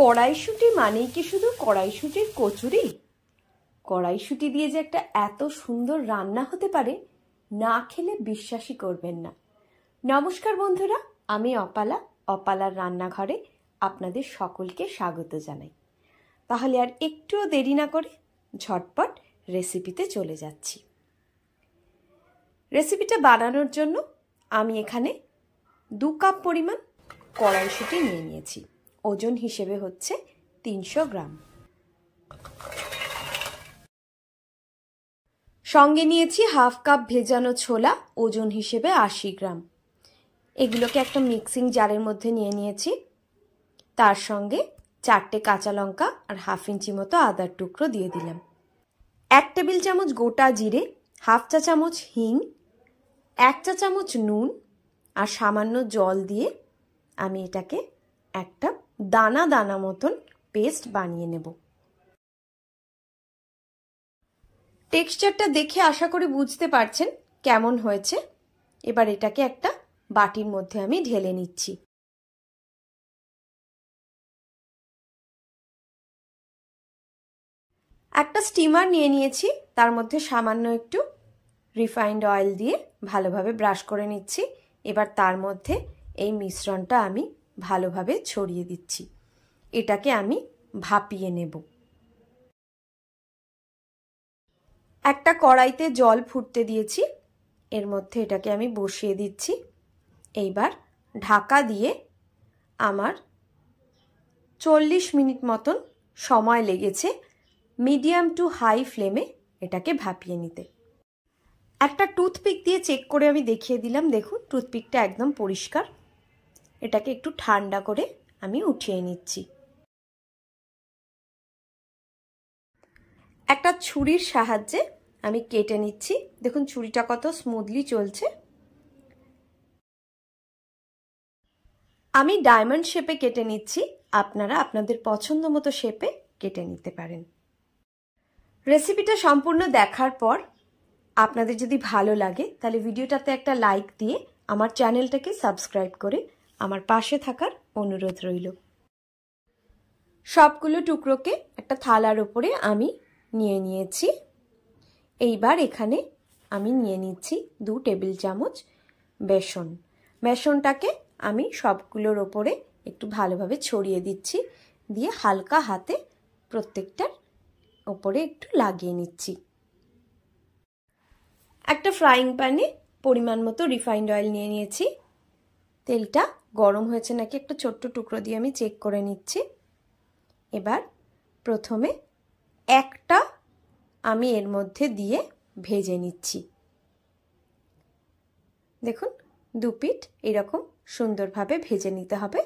কড়াইশুঁটি মানেই কি শুধু কড়াইশুঁটির কচুরি? কড়াইশুঁটি দিয়ে যে একটা এত সুন্দর রান্না হতে পারে, না খেলে বিশ্বাসই করবেন না। নমস্কার বন্ধুরা, আমি অপালার রান্নাঘরে আপনাদের সকলকে স্বাগত জানাই। তাহলে আর একটুও দেরি না করে ঝটপট রেসিপিতে চলে যাচ্ছি। রেসিপিটা বানানোর জন্য আমি এখানে 2 কাপ পরিমাণ কড়াইশুঁটি নিয়ে নিয়েছি। ওজন হিসেবে হচ্ছে 300 গ্রাম। সঙ্গে নিয়েছি হাফ কাপ ভেজানো ছোলা, ওজন হিসেবে 80 গ্রাম। এগুলোকে একটা মিক্সিং জারের মধ্যে নিয়ে নিয়েছি। তার সঙ্গে 4টে কাঁচা লঙ্কা আর হাফ ইঞ্চি মতো আদার টুকরো দিয়ে দিলাম। 1 টেবিল চামচ গোটা জিরে, হাফ চা চামচ হিং, 1 চা চামচ নুন আর সামান্য জল দিয়ে আমি এটাকে একটা দানা দানা মতন পেস্ট বানিয়ে নেব। টেক্সচারটা দেখে আশা করি বুঝতে পারছেন কেমন হয়েছে। এবার এটাকে একটা বাটির মধ্যে আমি ঢেলে নিচ্ছি। একটা স্টিমার নিয়ে নিয়েছি, তার মধ্যে সামান্য একটু রিফাইন্ড অয়েল দিয়ে ভালোভাবে ব্রাশ করে নিচ্ছি। এবার তার মধ্যে এই মিশ্রণটা আমি ভালোভাবে ছড়িয়ে দিচ্ছি। এটাকে আমি ভাপিয়ে নেব। একটা কড়াইতে জল ফুটতে দিয়েছি, এর মধ্যে এটাকে আমি বসিয়ে দিচ্ছি। এইবার ঢাকা দিয়ে আমার 40 মিনিট মতন সময় লেগেছে মিডিয়াম টু হাই ফ্লেমে এটাকে ভাপিয়ে নিতে। একটা টুথপিক দিয়ে চেক করে আমি দেখিয়ে দিলাম। দেখুন, টুথপিকটা একদম পরিষ্কার। এটাকে একটু ঠান্ডা করে আমি উঠিয়ে নিচ্ছি। একটা ছুরির সাহায্যে আমি কেটে নিচ্ছি। দেখুন ছুরিটা কত স্মুথলি চলছে। আমি ডায়মন্ড শেপে কেটে নিচ্ছি, আপনারা আপনাদের পছন্দ মতো শেপে কেটে নিতে পারেন। রেসিপিটা সম্পূর্ণ দেখার পর আপনাদের যদি ভালো লাগে তাহলে ভিডিওটাতে একটা লাইক দিয়ে আমার চ্যানেলটাকে সাবস্ক্রাইব করে আমার পাশে থাকার অনুরোধ রইল। সবগুলো টুকরোকে একটা থালার উপরে আমি নিয়ে নিয়েছি। এইবার এখানে আমি নিয়ে নিচ্ছি 2 টেবিল চামচ বেসন। বেসনটাকে আমি সবগুলোর ওপরে একটু ভালোভাবে ছড়িয়ে দিচ্ছি, দিয়ে হালকা হাতে প্রত্যেকটার ওপরে একটু লাগিয়ে নিচ্ছি। একটা ফ্রাইং প্যানে পরিমাণ মতো রিফাইন্ড অয়েল নিয়ে নিয়েছি। তেলটা গরম হয়েছে নাকি একটা ছোট্ট টুকরো দিয়ে আমি চেক করে নিচ্ছি। এবার প্রথমে একটা আমি এর মধ্যে দিয়ে ভেজে নিচ্ছি। দেখুন 2 পিঠ এরকম সুন্দরভাবে ভেজে নিতে হবে।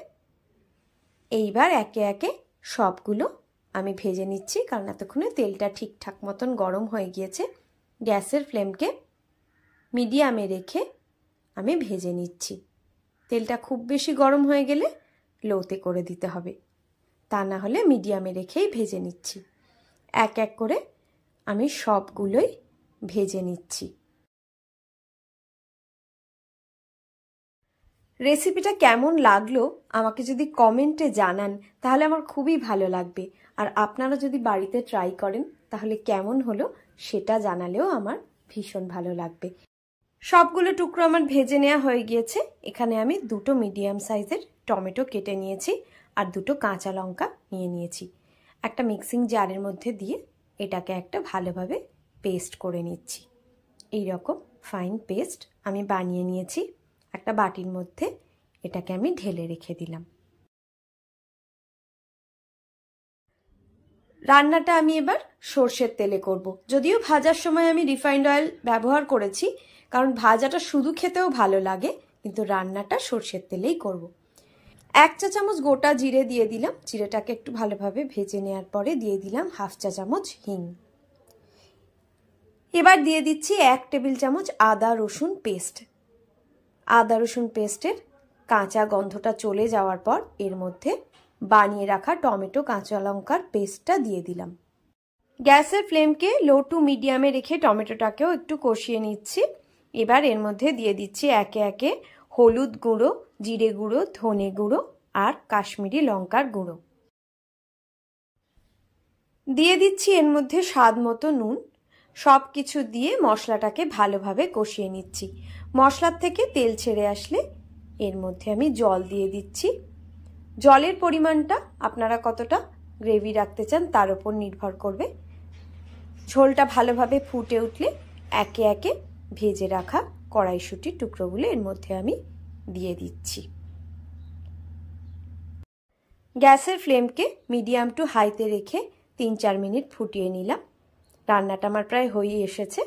এইবার একে একে সবগুলো আমি ভেজে নিচ্ছি, কারণ এতক্ষণে তেলটা ঠিকঠাক মতন গরম হয়ে গিয়েছে। গ্যাসের ফ্লেমকে মিডিয়ামে রেখে আমি ভেজে নিচ্ছি। তেলটা খুব বেশি গরম হয়ে গেলে লোতে করে দিতে হবে, তা না হলে মিডিয়ামে রেখেই ভেজে নিচ্ছি। এক এক করে আমি সবগুলোই ভেজে নিচ্ছি। রেসিপিটা কেমন লাগলো আমাকে যদি কমেন্টে জানান তাহলে আমার খুবই ভালো লাগবে। আর আপনারা যদি বাড়িতে ট্রাই করেন তাহলে কেমন হলো সেটা জানালেও আমার ভীষণ ভালো লাগবে। সবগুলো টুকরো আমার ভেজে নেওয়া হয়ে গিয়েছে। এখানে আমি 2টো মিডিয়াম সাইজের টমেটো কেটে নিয়েছি আর 2টো কাঁচা লঙ্কা নিয়ে নিয়েছি। একটা মিক্সিং জারের মধ্যে দিয়ে এটাকে একটা ভালোভাবে পেস্ট করে নিচ্ছি। এই রকম ফাইন পেস্ট আমি বানিয়ে নিয়েছি। একটা বাটির মধ্যে এটাকে আমি ঢেলে রেখে দিলাম। রান্নাটা আমি এবার সর্ষের তেলে করব। যদিও ভাজার সময় আমি রিফাইন্ড অয়েল ব্যবহার করেছি, কারণ ভাজাটা শুধু খেতেও ভালো লাগে, কিন্তু রান্নাটা সর্ষের তেলেই করব। 1 চা চামচ গোটা জিরে দিয়ে দিলাম। জিরেটাকে একটু ভালোভাবে ভেজে নেওয়ার পরে দিয়ে দিলাম হাফ চা চামচ হিং। এবার দিয়ে দিচ্ছি 1 টেবিল চামচ আদা রসুন পেস্ট। আদা রসুন পেস্টের কাঁচা গন্ধটা চলে যাওয়ার পর এর মধ্যে বানিয়ে রাখা টমেটো কাঁচা লঙ্কার পেস্টটা দিয়ে দিলাম। গ্যাসের ফ্লেমকে লো টু মিডিয়ামে রেখে টমেটোটাকেও একটু কষিয়ে নিচ্ছি। এবার এর মধ্যে দিয়ে দিচ্ছি একে একে হলুদ গুঁড়ো, জিরে গুঁড়ো, ধনে গুঁড়ো আর কাশ্মীরি লঙ্কার গুঁড়ো। দিয়ে দিচ্ছি এর মধ্যে স্বাদ মতো নুন। সব কিছু দিয়ে মশলাটাকে ভালোভাবে কষিয়ে নিচ্ছি। মশলার থেকে তেল ছেড়ে আসলে এর মধ্যে আমি জল দিয়ে দিচ্ছি। জলের পরিমাণটা আপনারা কতটা গ্রেভি রাখতে চান তার উপর নির্ভর করবে। ঝোলটা ভালোভাবে ফুটে উঠলে একে একে ভেজে রাখা কড়াইশুঁটির টুকরোগুলো এর মধ্যে আমি দিয়ে দিচ্ছি। গ্যাসের ফ্লেমকে মিডিয়াম টু হাইতে রেখে 3-4 মিনিট ফুটিয়ে নিলাম। রান্নাটা আমার প্রায় হয়ে এসেছে।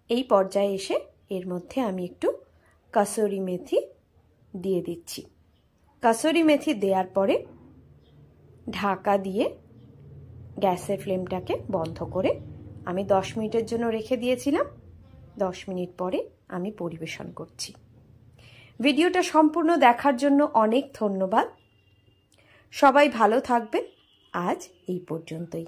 এই পর্যায়ে এসে এর মধ্যে আমি একটু কাসুরি মেথি দিয়ে দিচ্ছি। কাসুরি মেথি দেওয়ার পরে ঢাকা দিয়ে গ্যাসের ফ্লেমটাকে বন্ধ করে আমি 10 মিনিটের জন্য রেখে দিয়েছিলাম। 10 মিনিট পরে আমি পরিবেশন করছি। ভিডিওটা সম্পূর্ণ দেখার জন্য অনেক ধন্যবাদ। সবাই ভালো থাকবেন। আজ এই পর্যন্তই।